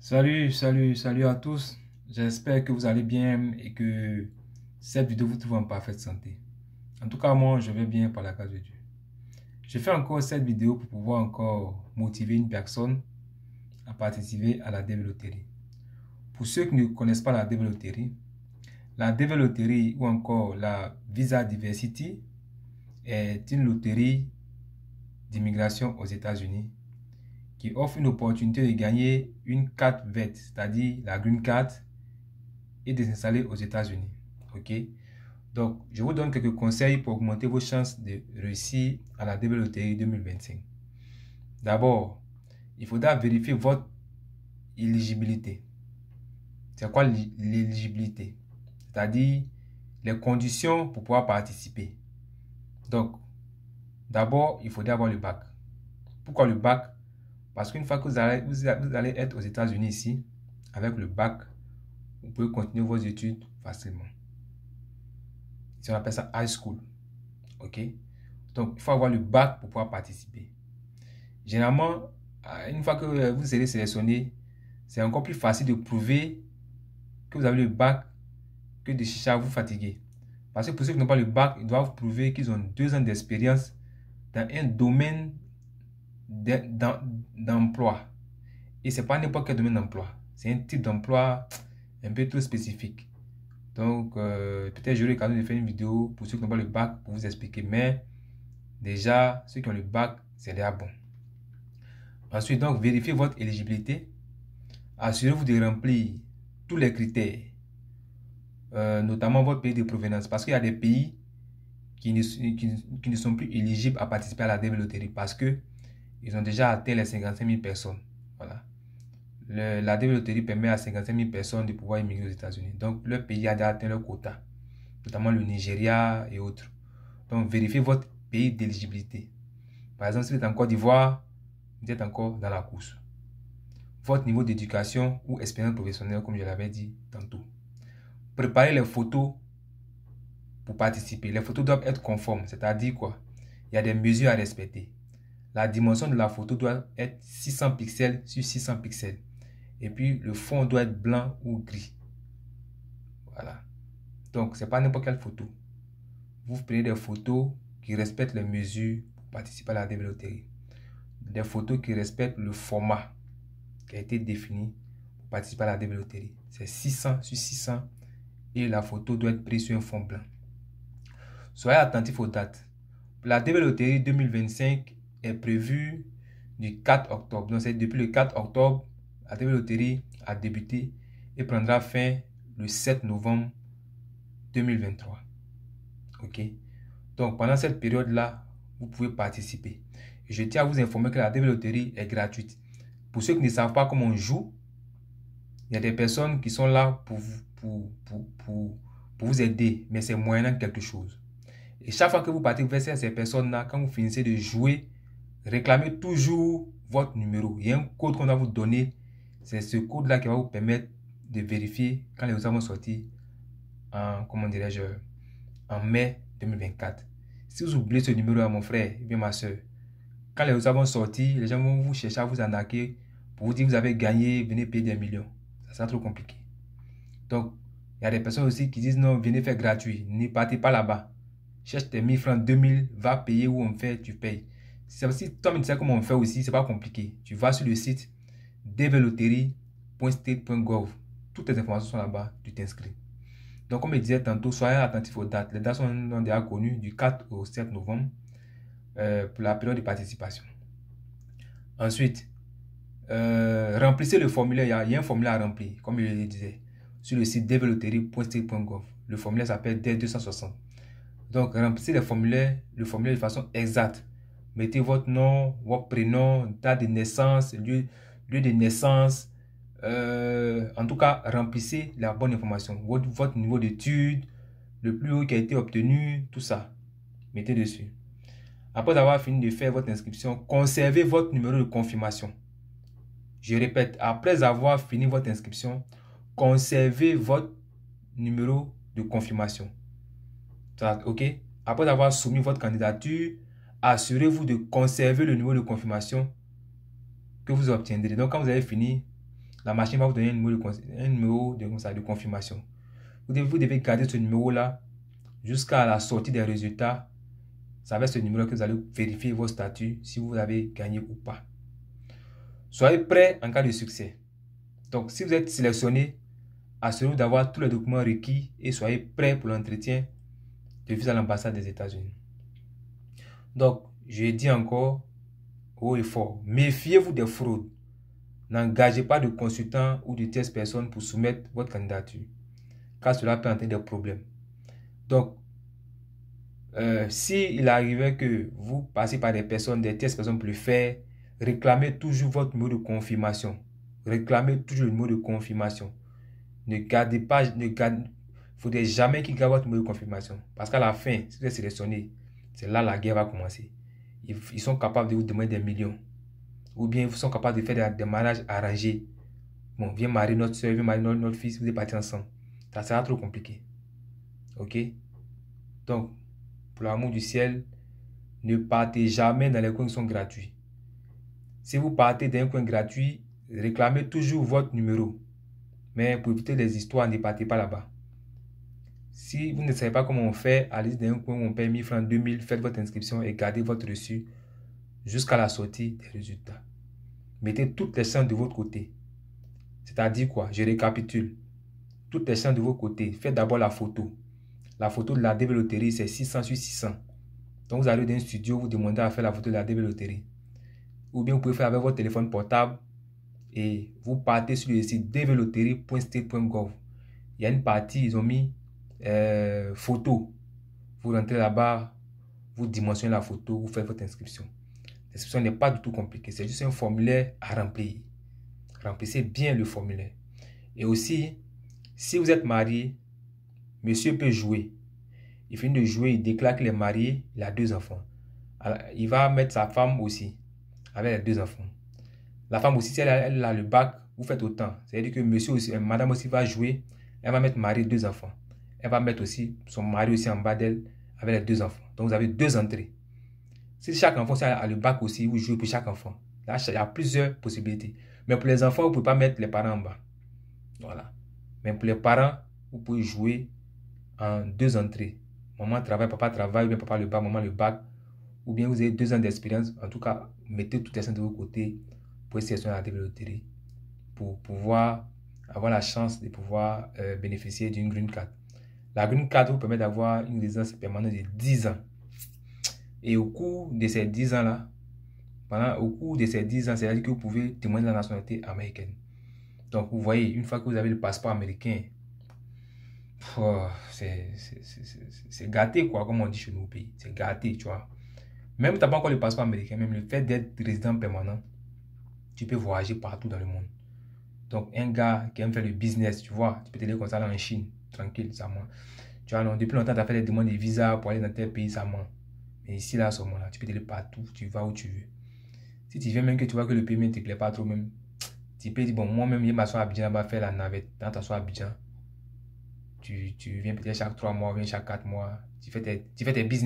Salut à tous. J'espère que vous allez bien et que cette vidéo vous trouve en parfaite santé. En tout cas, moi, je vais bien par la grâce de Dieu. Je fais encore cette vidéo pour pouvoir encore motiver une personne à participer à la DV-Loterie. Pour ceux qui ne connaissent pas la DV-Loterie ou encore la Visa Diversity est une loterie d'immigration aux États-Unis qui offre une opportunité de gagner une carte verte, c'est-à-dire la Green Card, et de s'installer aux États-Unis. Ok? Donc, je vous donne quelques conseils pour augmenter vos chances de réussir à la DV-Loterie 2025. D'abord, il faudra vérifier votre éligibilité. C'est quoi l'éligibilité? C'est-à-dire les conditions pour pouvoir participer. Donc, d'abord, il faudra avoir le bac. Pourquoi le bac? Parce qu'une fois que vous allez être aux États-Unis ici, avec le bac, vous pouvez continuer vos études facilement. Si on appelle ça high school. Ok? Donc, il faut avoir le bac pour pouvoir participer. Généralement, une fois que vous serez sélectionné, c'est encore plus facile de prouver que vous avez le bac que de chercher à vous fatiguer. Parce que pour ceux qui n'ont pas le bac, ils doivent prouver qu'ils ont 2 ans d'expérience dans un domaine d'emploi. Et ce n'est pas n'importe quel domaine d'emploi. C'est un type d'emploi un peu trop spécifique. Donc, peut-être j'aurai l'occasion de faire une vidéo pour ceux qui n'ont pas le bac pour vous expliquer. Mais déjà, ceux qui ont le bac, c'est déjà bon. Ensuite, donc, vérifiez votre éligibilité. Assurez-vous de remplir tous les critères, notamment votre pays de provenance. Parce qu'il y a des pays qui ne sont plus éligibles à participer à la DV-Loterie parce qu'ils ont déjà atteint les 55 000 personnes. Voilà. La DV-Loterie permet à 55 000 personnes de pouvoir immigrer aux États-Unis. Donc, le pays a déjà atteint leur quota, notamment le Nigeria et autres. Donc, vérifiez votre pays d'éligibilité. Par exemple, si vous êtes en Côte d'Ivoire, vous êtes encore dans la course. Votre niveau d'éducation ou expérience professionnelle, comme je l'avais dit tantôt. Préparez les photos pour participer. Les photos doivent être conformes, c'est-à-dire quoi? Il y a des mesures à respecter. La dimension de la photo doit être 600 pixels sur 600 pixels. Et puis, le fond doit être blanc ou gris. Voilà. Donc, ce n'est pas n'importe quelle photo. Vous prenez des photos qui respectent les mesures pour participer à la DV-Loterie. Des photos qui respectent le format qui a été défini pour participer à la DV-Loterie. C'est 600 sur 600 et la photo doit être prise sur un fond blanc. Soyez attentifs aux dates. La DV-Loterie 2025 est prévue du 4 octobre. Donc, c'est depuis le 4 octobre, la DV-Loterie a débuté et prendra fin le 7 novembre 2023. Ok? Donc, pendant cette période-là, vous pouvez participer. Et je tiens à vous informer que la DV-Loterie est gratuite. Pour ceux qui ne savent pas comment on joue, il y a des personnes qui sont là pour vous aider, mais c'est moyennant quelque chose. Et chaque fois que vous partez vers ces personnes-là, quand vous finissez de jouer, réclamez toujours votre numéro. Il y a un code qu'on va vous donner. C'est ce code-là qui va vous permettre de vérifier quand les résultats vont sortir en, comment dirais-je, en mai 2024. Si vous oubliez ce numéro à mon frère et bien ma soeur, quand les résultats vont sortir, les gens vont vous chercher à vous arnaquer pour vous dire que vous avez gagné, venez payer des millions. Ça sera trop compliqué. Donc, il y a des personnes aussi qui disent non, venez faire gratuit. Ne partez pas là-bas. Cherche tes 1000 francs, 2000, va payer où on fait, tu payes. Si toi, tu sais comment on fait aussi, c'est pas compliqué. Tu vas sur le site dvloterie.state.gov. Toutes les informations sont là-bas, tu t'inscris. Donc, comme je disais tantôt, soyez attentifs aux dates. Les dates sont déjà connues du 4 au 7 novembre pour la période de participation. Ensuite, remplissez le formulaire. Il y a un formulaire à remplir, comme je le disais, sur le site dvloterie.state.gov. Le formulaire s'appelle D260. Donc, remplissez le formulaire de façon exacte. Mettez votre nom, votre prénom, date de naissance, lieu de naissance. En tout cas, remplissez la bonne information. Votre niveau d'études, le plus haut qui a été obtenu, tout ça. Mettez dessus. Après avoir fini de faire votre inscription, conservez votre numéro de confirmation. Je répète, après avoir fini votre inscription, conservez votre numéro de confirmation. Ok? Après avoir soumis votre candidature, assurez-vous de conserver le numéro de confirmation que vous obtiendrez. Donc, quand vous avez fini, la machine va vous donner un numéro de confirmation. Vous devez garder ce numéro-là jusqu'à la sortie des résultats. C'est avec ce numéro que vous allez vérifier vos statuts si vous avez gagné ou pas. Soyez prêts en cas de succès. Donc, si vous êtes sélectionné, assurez-vous d'avoir tous les documents requis et soyez prêts pour l'entretien de visa à l'ambassade des États-Unis. Donc, je dis encore haut et fort, méfiez-vous des fraudes. N'engagez pas de consultant ou de tierces personnes pour soumettre votre candidature, car cela peut entraîner des problèmes. Donc, si il arrivait que vous passez par des tierces personnes pour le faire, réclamez toujours votre numéro de confirmation. Réclamez toujours le numéro de confirmation. Ne gardez pas, faudrait jamais qu'ils gardent votre numéro de confirmation. Parce qu'à la fin, si vous êtes sélectionné, c'est là la guerre va commencer. Ils sont capables de vous demander des millions. Ou bien ils sont capables de faire des mariages arrangés. Bon, viens marier notre soeur, viens marier notre fils, vous êtes partis ensemble. Ça sera trop compliqué. Ok? Donc, pour l'amour du ciel, ne partez jamais dans les coins qui sont gratuits. Si vous partez dans un coin gratuit, réclamez toujours votre numéro. Mais pour éviter les histoires, ne partez pas là-bas. Si vous ne savez pas comment on fait, allez dans un coin où on paye 1000 francs, 2000, faites votre inscription et gardez votre reçu jusqu'à la sortie des résultats. Mettez toutes les chances de votre côté. C'est-à-dire quoi? Je récapitule. Toutes les chances de votre côté. Faites d'abord la photo. La photo de la DB Loterie, c'est 600 sur 600. Donc vous allez dans un studio, vous demandez à faire la photo de la DB Loterie. Ou bien vous pouvez faire avec votre téléphone portable et vous partez sur le site dvloterie.state.gov. Il y a une partie, ils ont mis photo. Vous rentrez là-bas, vous dimensionnez la photo, vous faites votre inscription. L'inscription n'est pas du tout compliquée, c'est juste un formulaire à remplir. Remplissez bien le formulaire. Et aussi, si vous êtes marié, monsieur peut jouer. Il finit de jouer, il déclare qu'il est marié, il a 2 enfants. Alors, il va mettre sa femme aussi, avec les 2 enfants. La femme aussi, si elle a le bac, vous faites autant. C'est-à-dire que monsieur aussi, madame aussi va jouer, elle va mettre mari 2 enfants. Elle va mettre aussi son mari aussi en bas d'elle avec les 2 enfants. Donc vous avez 2 entrées. Si chaque enfant a le bac aussi, vous jouez pour chaque enfant. Là, il y a plusieurs possibilités. Mais pour les enfants, vous ne pouvez pas mettre les parents en bas. Voilà. Mais pour les parents, vous pouvez jouer en 2 entrées. Maman travaille, papa travaille, ou bien papa le bac, maman le bac. Ou bien vous avez 2 ans d'expérience. En tout cas, mettez toutes les chances de votre côté pour sélectionner la DB Loterie pour pouvoir avoir la chance de pouvoir bénéficier d'une Green Card. La Green Card vous permet d'avoir une résidence permanente de 10 ans. Et au cours de ces 10 ans-là, c'est-à-dire que vous pouvez témoigner de la nationalité américaine. Donc, vous voyez, une fois que vous avez le passeport américain, c'est gâté, quoi, comme on dit chez nous au pays. C'est gâté, tu vois. Même si tu n'as pas encore le passeport américain, même le fait d'être résident permanent, tu peux voyager partout dans le monde. Donc, un gars qui aime faire le business, tu vois, tu peux t'aider comme ça là en Chine, tranquille, ça ment. Tu vois, non, depuis longtemps, tu as fait des demandes de visa pour aller dans tel pays, ça ment. Mais ici, là, à ce moment-là, tu peux t'aider partout, tu vas où tu veux. Si tu viens même que tu vois que le pays ne te plaît pas trop, même, tu peux dire, bon, moi-même, je vais m'asseoir à Abidjan, faire la navette, dans t'asseoir à Abidjan. Tu viens peut-être chaque 3 mois, ou bien chaque 4 mois, tu fais tes business.